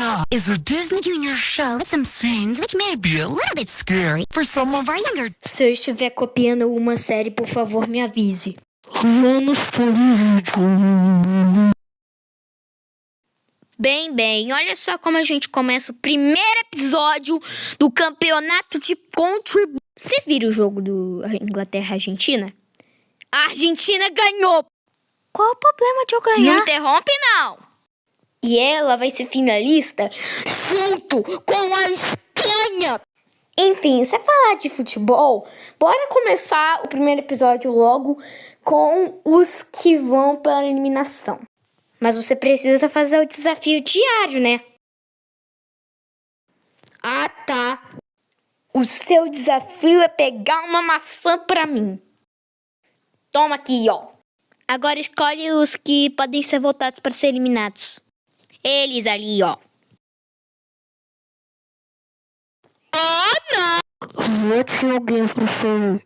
Now is a Disney Junior show with some scenes which may be a little bit scary for some of our younger... Se eu estiver copiando uma série, por favor, me avise. Bem, olha só como a gente começa o primeiro episódio do campeonato de country. Vocês viram o jogo do Inglaterra-Argentina? A Argentina ganhou! Qual o problema de eu ganhar? Não interrompe, não! E ela vai ser finalista junto com a Espanha! Enfim, se é falar de futebol, bora começar o primeiro episódio logo com os que vão para a eliminação. Mas você precisa fazer o desafio diário, né? Ah, tá. O seu desafio é pegar uma maçã pra mim. Toma aqui, ó. Agora escolhe os que podem ser votados para ser eliminados. Eles ali, ó. Ah, não! Vote em alguém pra ser